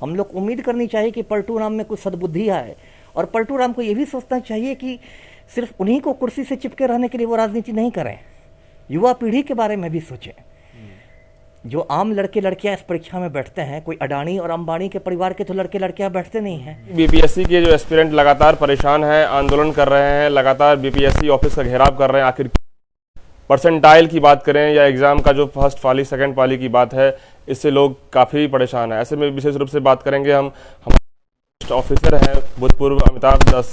हम लोग उम्मीद करनी चाहिए कि पलटू राम में कुछ सद्बुद्धि आए, और पलटू राम को ये भी सोचना चाहिए कि सिर्फ उन्हीं को कुर्सी से चिपके रहने के लिए वो राजनीति नहीं करें, युवा पीढ़ी के बारे में भी सोचें। जो आम लड़के लड़कियां इस परीक्षा में बैठते हैं, कोई अडानी और अंबानी के परिवार के तो लड़के लड़कियां बैठते नहीं हैं। बीपीएससी के जो एस्पिरेंट लगातार परेशान हैं, आंदोलन कर रहे हैं, लगातार बीपीएससी ऑफिस का घेराव कर रहे हैं। आखिर परसेंटाइल की बात करें या एग्जाम का जो फर्स्ट पाली सेकंड पाली की बात है, इससे लोग काफ़ी परेशान हैं। ऐसे में विशेष रूप से बात करेंगे हम ऑफिसर हैं भूतपूर्व अमिताभ दास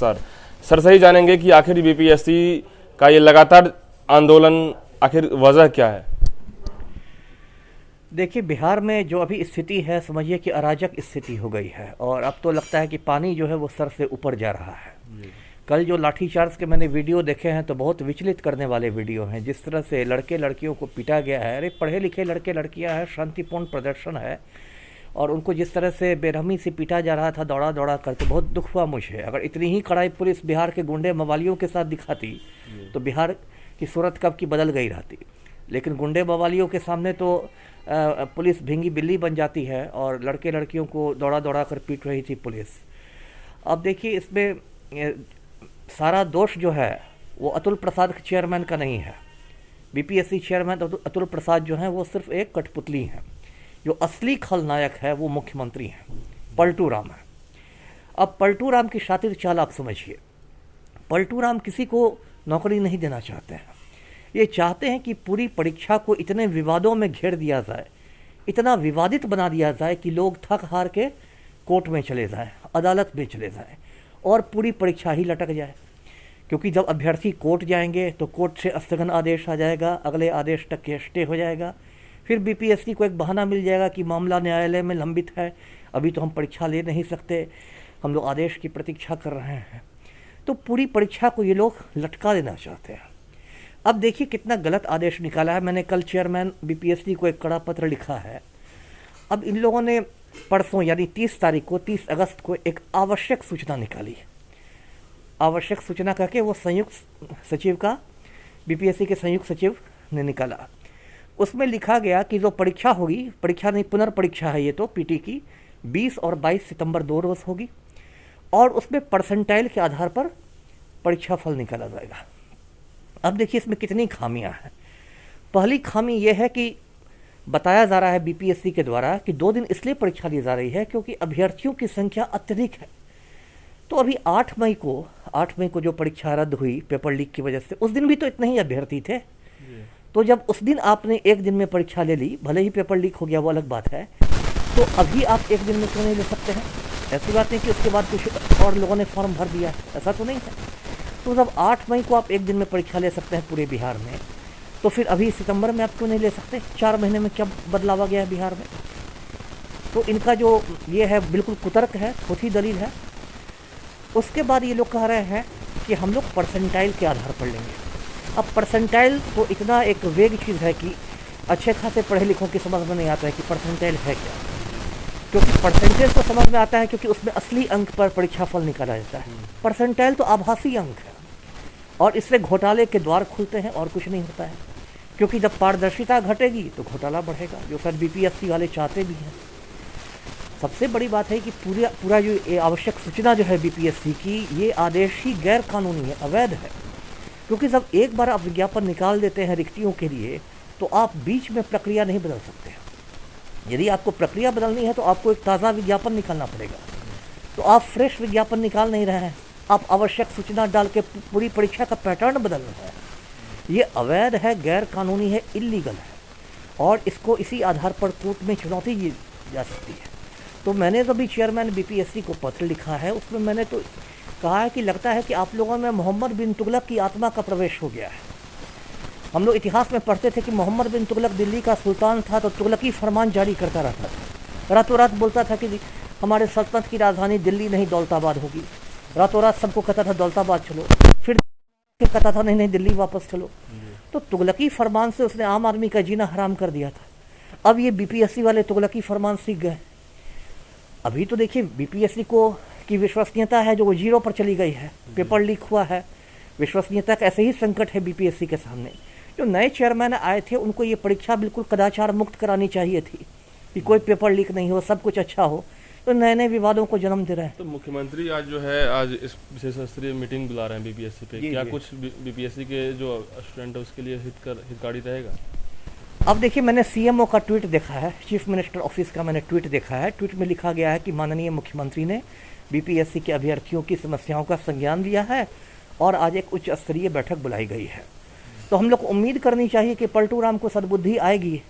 सर से ही जानेंगे कि आखिर बीपीएससी का ये लगातार आंदोलन आखिर वजह क्या है। देखिए, बिहार में जो अभी स्थिति है, समझिए कि अराजक स्थिति हो गई है, और अब तो लगता है कि पानी जो है वो सर से ऊपर जा रहा है। कल जो लाठीचार्ज के मैंने वीडियो देखे हैं तो बहुत विचलित करने वाले वीडियो हैं। जिस तरह से लड़के लड़कियों को पीटा गया है, अरे पढ़े लिखे लड़के लड़कियां हैं, शांतिपूर्ण प्रदर्शन है, और उनको जिस तरह से बेरहमी से पीटा जा रहा था दौड़ा दौड़ा करके, बहुत दुख हुआ मुझे। अगर इतनी ही कड़ाई पुलिस बिहार के गुंडे मवालियों के साथ दिखाती तो बिहार की सूरत कब की बदल गई रहती। लेकिन गुंडे मवालियों के सामने तो पुलिस भींगी बिल्ली बन जाती है, और लड़के लड़कियों को दौड़ा दौड़ा कर पीट रही थी पुलिस। अब देखिए, इसमें सारा दोष जो है वो अतुल प्रसाद चेयरमैन का नहीं है। बीपीएससी चेयरमैन अतुल प्रसाद जो हैं वो सिर्फ एक कठपुतली हैं। जो असली खलनायक है वो मुख्यमंत्री हैं, पलटू राम है। अब पलटू राम की शातिर चाल आप समझिए। पलटू राम किसी को नौकरी नहीं देना चाहते हैं। ये चाहते हैं कि पूरी परीक्षा को इतने विवादों में घेर दिया जाए, इतना विवादित बना दिया जाए कि लोग थक हार के कोर्ट में चले जाएं, अदालत में चले जाएं, और पूरी परीक्षा ही लटक जाए। क्योंकि जब अभ्यर्थी कोर्ट जाएंगे तो कोर्ट से स्थगन आदेश आ जाएगा, अगले आदेश तक के स्टे हो जाएगा। फिर बीपीएससी को एक बहाना मिल जाएगा कि मामला न्यायालय में लंबित है, अभी तो हम परीक्षा ले नहीं सकते, हम लोग आदेश की प्रतीक्षा कर रहे हैं। तो पूरी परीक्षा को ये लोग लटका देना चाहते हैं। अब देखिए कितना गलत आदेश निकाला है। मैंने कल चेयरमैन बीपीएससी को एक कड़ा पत्र लिखा है। अब इन लोगों ने परसों यानी 30 तारीख को 30 अगस्त को एक आवश्यक सूचना निकाली। आवश्यक सूचना करके वो संयुक्त सचिव का, बीपीएससी के संयुक्त सचिव ने निकाला। उसमें लिखा गया कि जो परीक्षा होगी, परीक्षा नहीं पुनर्परीक्षा है ये तो पीटी की, 20 और 22 सितंबर 2 रोज होगी, और उसमें परसेंटाइल के आधार पर परीक्षा फल निकाला जाएगा। अब देखिए इसमें कितनी खामियां हैं। पहली खामी यह है कि बताया जा रहा है बीपीएससी के द्वारा कि 2 दिन इसलिए परीक्षा ली जा रही है क्योंकि अभ्यर्थियों की संख्या अत्यधिक है। तो अभी 8 मई को जो परीक्षा रद्द हुई पेपर लीक की वजह से, उस दिन भी तो इतने ही अभ्यर्थी थे। तो जब उस दिन आपने एक दिन में परीक्षा ले ली, भले ही पेपर लीक हो गया वो अलग बात है, तो अभी आप एक दिन में क्यों नहीं ले सकते हैं? ऐसी बात नहीं कि उसके बाद कुछ और लोगों ने फॉर्म भर दिया, ऐसा तो नहीं है। तो जब 8 मई को आप एक दिन में परीक्षा ले सकते हैं पूरे बिहार में, तो फिर अभी सितंबर में आप क्यों नहीं ले सकते? 4 महीने में क्या बदलाव आ गया है बिहार में? तो इनका जो ये है बिल्कुल कुतर्क है, खोटी दलील है। उसके बाद ये लोग कह रहे हैं कि हम लोग परसेंटाइल के आधार पर लेंगे। अब परसेंटाइल तो इतना एक वेग चीज़ है कि अच्छे खासे पढ़े लिखों की समझ में नहीं आता है कि परसेंटाइल है क्या। क्योंकि परसेंटेज तो समझ में आता है क्योंकि उसमें असली अंक पर परीक्षा फल निकाला जाता है। परसेंटाइल तो आभासी अंक है, और इससे घोटाले के द्वार खुलते हैं और कुछ नहीं होता है। क्योंकि जब पारदर्शिता घटेगी तो घोटाला बढ़ेगा, जो सर बीपीएससी वाले चाहते भी हैं। सबसे बड़ी बात है कि पूरा जो ये आवश्यक सूचना जो है बीपीएससी की, ये आदेश ही गैर कानूनी है, अवैध है। क्योंकि जब एक बार आप विज्ञापन निकाल देते हैं रिक्तियों के लिए, तो आप बीच में प्रक्रिया नहीं बदल सकते। यदि आपको प्रक्रिया बदलनी है तो आपको एक ताज़ा विज्ञापन निकालना पड़ेगा। तो आप फ्रेश विज्ञापन निकाल नहीं रहे हैं, आप आवश्यक सूचना डाल के पूरी परीक्षा का पैटर्न बदल रहे हैं। ये अवैध है, गैर कानूनी है, इल्लीगल है, और इसको इसी आधार पर कोर्ट में चुनौती दी जा सकती है। तो मैंने तो भी चेयरमैन बीपीएससी को पत्र लिखा है, उसमें मैंने तो कहा है कि लगता है कि आप लोगों में मोहम्मद बिन तुगलक की आत्मा का प्रवेश हो गया है। हम लोग इतिहास में पढ़ते थे कि मोहम्मद बिन तुगलक दिल्ली का सुल्तान था तो तुगलकी फरमान जारी करता रहता था। रातों रात बोलता था कि हमारे सल्तनत की राजधानी दिल्ली नहीं दौलताबाद होगी। रातों रात सबको कहता था दौलताबाद चलो, फिर कहता था नहीं दिल्ली वापस चलो। तो तुगलकी फरमान से उसने आम आदमी का जीना हराम कर दिया था। अब ये बीपीएससी वाले तुगलकी फरमान सीख गए। अभी तो देखिए बीपीएससी को की विश्वसनीयता है जो वो 0 पर चली गई है। पेपर लीक हुआ है, विश्वसनीयता का ऐसे ही संकट है बीपीएससी के सामने। जो नए चेयरमैन आए थे उनको ये परीक्षा बिल्कुल कदाचार मुक्त करानी चाहिए थी कि कोई पेपर लीक नहीं हो, सब कुछ अच्छा हो। तो नए नए विवादों को जन्म दे रहे हैं। तो मुख्यमंत्री आज जो है आज इस विशेष स्तरीय मीटिंग बुला रहे हैं बीपीएससी पे, क्या कुछ बीपीएससी के जो स्टूडेंट है उसके लिए हितकारी रहेगा? अब देखिए, मैंने सीएमओ का ट्वीट देखा है, चीफ मिनिस्टर ऑफिस का मैंने ट्वीट देखा है। ट्वीट में लिखा गया है कि माननीय मुख्यमंत्री ने बीपीएससी के अभ्यर्थियों की समस्याओं का संज्ञान लिया है और आज एक उच्च स्तरीय बैठक बुलाई गई है। तो हम लोग को उम्मीद करनी चाहिए कि पलटू राम को सद्बुद्धि आएगी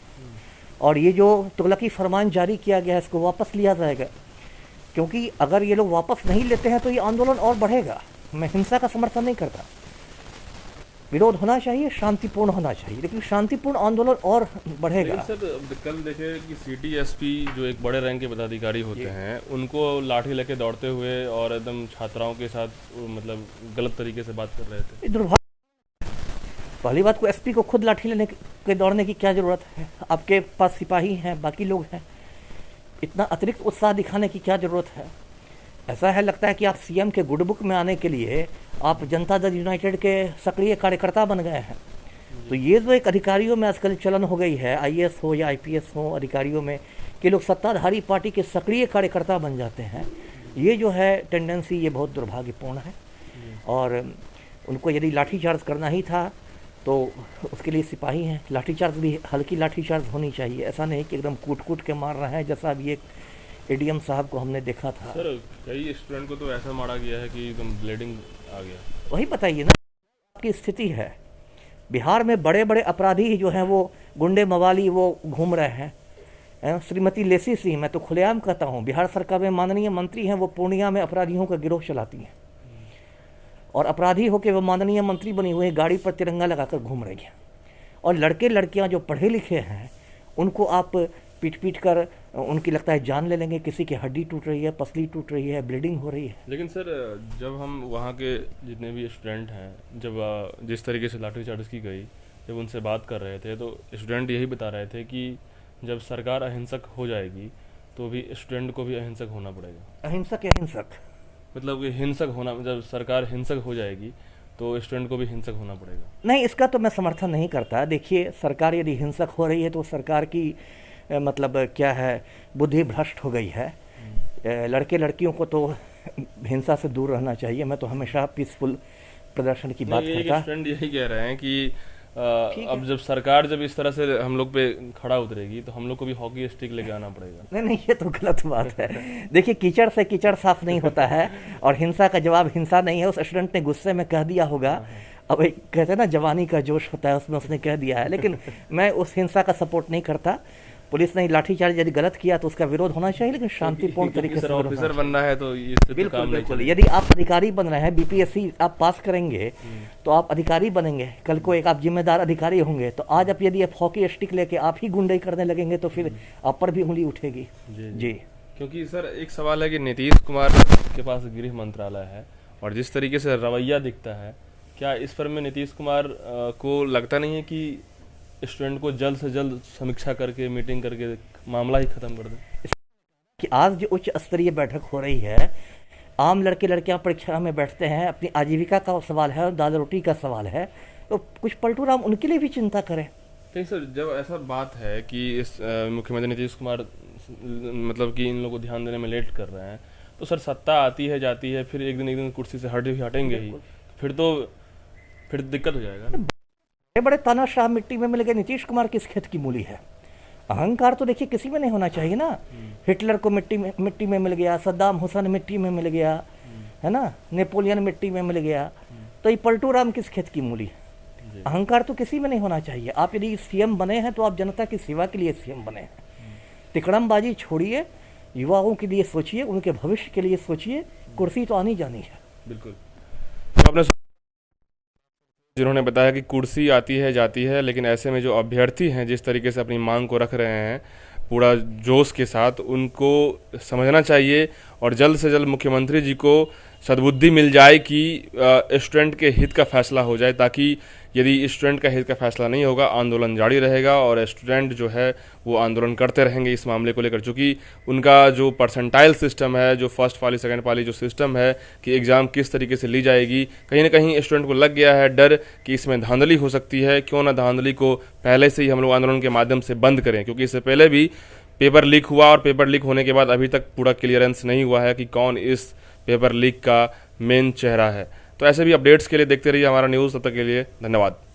और ये जो तुगलकी फरमान जारी किया गया है इसको वापस लिया जाएगा, क्योंकि अगर ये लोग वापस नहीं लेते हैं तो ये आंदोलन और बढ़ेगा। मैं हिंसा का समर्थन नहीं करता, विरोध होना चाहिए, शांतिपूर्ण होना चाहिए, लेकिन शांतिपूर्ण आंदोलन और बढ़ेगा। सर कल देखे कि सिटी एसपी जो एक बड़े रैंक के पदाधिकारी होते हैं उनको लाठी लेके दौड़ते हुए और एकदम छात्राओं के साथ मतलब गलत तरीके से बात कर रहे थे। दुर्भाग्य। पहली बात को एसपी को खुद लाठी लेने के दौड़ने की क्या जरूरत है? आपके पास सिपाही हैं, बाकी लोग हैं, इतना अतिरिक्त उत्साह दिखाने की क्या जरूरत है? ऐसा है लगता है कि आप सीएम के गुड बुक में आने के लिए आप जनता दल यूनाइटेड के सक्रिय कार्यकर्ता बन गए हैं। तो ये जो एक अधिकारियों में आजकल चलन हो गई है, आईएएस हो या आईपीएस हो, अधिकारियों में कि लोग सत्ताधारी पार्टी के सक्रिय कार्यकर्ता बन जाते हैं, ये जो है टेंडेंसी, ये बहुत दुर्भाग्यपूर्ण है। और उनको यदि लाठीचार्ज करना ही था तो उसके लिए सिपाही हैं, लाठीचार्ज भी हल्की लाठीचार्ज होनी चाहिए, ऐसा नहीं कि एकदम कूट कूट के मार रहे हैं जैसा अभी एक एडीएम साहब को हमने देखा था। सर कई स्टूडेंट को तो ऐसा मारा गया है कि एकदम ब्लीडिंग आ गया। वही बताइए ना आपकी स्थिति है। बिहार में बड़े बड़े अपराधी जो हैं वो गुंडे मवाली वो घूम रहे हैं। श्रीमती लेसी सिंह, मैं तो खुलेआम कहता हूँ, बिहार सरकार में माननीय मंत्री हैं, वो पूर्णिया में अपराधियों का गिरोह चलाती हैं और अपराधी होकर वो माननीय मंत्री बनी हुई गाड़ी पर तिरंगा लगाकर घूम रही हैं। और लड़के लड़कियां जो पढ़े लिखे हैं उनको आप पीट पीट कर उनकी लगता है जान ले लेंगे, किसी की हड्डी टूट रही है, पसली टूट रही है, ब्लीडिंग हो रही है। लेकिन सर जब हम वहाँ के जितने भी स्टूडेंट हैं, जब जिस तरीके से लाठीचार्ज की गई, जब उनसे बात कर रहे थे तो स्टूडेंट यही बता रहे थे कि जब सरकार अहिंसक हो जाएगी तो भी स्टूडेंट को भी अहिंसक होना पड़ेगा। अहिंसक या हिंसक? मतलब कि हिंसक होना, जब सरकार हिंसक हो जाएगी तो स्टूडेंट को भी हिंसक होना पड़ेगा। नहीं, इसका तो मैं समर्थन नहीं करता। देखिए, सरकार यदि हिंसक हो रही है तो सरकार की मतलब क्या है, बुद्धि भ्रष्ट हो गई है। लड़के लड़कियों को तो हिंसा से दूर रहना चाहिए। मैं तो हमेशा पीसफुल प्रदर्शन की बात करता। स्टूडेंट यही कह रहे हैं कि अब जब सरकार जब इस तरह से हम लोग पे खड़ा उतरेगी तो हम लोग को भी हॉकी स्टिक लेके आना पड़ेगा। नहीं नहीं, ये तो गलत बात है। देखिए, कीचड़ से कीचड़ साफ नहीं होता है और हिंसा का जवाब हिंसा नहीं है। उस स्टूडेंट ने गुस्से में कह दिया होगा, अब एक कहते हैं ना जवानी का जोश होता है, उसमें उसने कह दिया है। लेकिन मैं उस हिंसा का सपोर्ट नहीं करता। पुलिस ने लाठीचार्ज यदि गलत किया तो उसका विरोध होना चाहिए, लेकिन शांतिपूर्ण तरीके से। ऑफिसर बनना है तो बिल्कुल बिल्कुल। यदि आप अधिकारी बन रहे हैं, बीपीएससी आप पास करेंगे तो आप अधिकारी बनेंगे, कल को एक आप जिम्मेदार अधिकारी होंगे। तो आज आप यदि आप हॉकी स्टिक लेके आप ही गुंडाई करने लगेंगे तो फिर आप पर भी उंगली उठेगी। जी। क्योंकि सर एक सवाल है कि नीतीश कुमार के पास गृह मंत्रालय है और जिस तरीके से रवैया दिखता है, क्या इस पर में नीतीश कुमार को लगता नहीं है कि स्टूडेंट को जल्द से जल्द समीक्षा करके मीटिंग करके मामला ही खत्म कर दें? कि आज जो उच्च स्तरीय बैठक हो रही है, आम लड़के लड़कियां परीक्षा में बैठते हैं, अपनी आजीविका का सवाल है, दाल रोटी का सवाल है, तो कुछ पलटू राम उनके लिए भी चिंता करें। नहीं सर, जब ऐसा बात है कि इस मुख्यमंत्री नीतीश कुमार मतलब कि इन लोगों को ध्यान देने में लेट कर रहे हैं, तो सर सत्ता आती है जाती है, फिर एक दिन कुर्सी से हटेंगे ही, फिर दिक्कत हो जाएगा ना। बड़े तानाशाह मिट्टी में मिल गए, नीतीश कुमार किस खेत की मूली है? अहंकार तो देखिए किसी में नहीं होना चाहिए ना। हिटलर को मिट्टी में मिल गया, सद्दाम हुसैन मिट्टी में मिल गया, है ना, नेपोलियन मिट्टी में मिल गया, तो ये पलटू राम किस खेत की मूली है? अहंकार तो किसी में नहीं होना चाहिए। आप यदि सीएम बने हैं तो आप जनता की सेवा के लिए सीएम बने हैं। तिकड़मबाजी छोड़िए, युवाओं के लिए सोचिए, उनके भविष्य के लिए सोचिए। कुर्सी तो आनी जानी है। बिल्कुल। तो आपने जिन्होंने बताया कि कुर्सी आती है जाती है, लेकिन ऐसे में जो अभ्यर्थी हैं जिस तरीके से अपनी मांग को रख रहे हैं पूरा जोश के साथ, उनको समझना चाहिए और जल्द से जल्द मुख्यमंत्री जी को सद्बुद्धि मिल जाए कि स्टूडेंट के हित का फैसला हो जाए, ताकि यदि स्टूडेंट का हित का फैसला नहीं होगा आंदोलन जारी रहेगा और स्टूडेंट जो है वो आंदोलन करते रहेंगे इस मामले को लेकर। चूँकि उनका जो परसेंटाइल सिस्टम है, जो फर्स्ट पाली सेकंड पाली जो सिस्टम है कि एग्ज़ाम किस तरीके से ली जाएगी, कहीं ना कहीं स्टूडेंट को लग गया है डर कि इसमें धांधली हो सकती है। क्यों ना धांधली को पहले से ही हम लोग आंदोलन के माध्यम से बंद करें, क्योंकि इससे पहले भी पेपर लीक हुआ और पेपर लीक होने के बाद अभी तक पूरा क्लियरेंस नहीं हुआ है कि कौन इस पेपर लीक का मेन चेहरा है। तो ऐसे भी अपडेट्स के लिए देखते रहिए हमारा न्यूज़। तब तक के लिए धन्यवाद।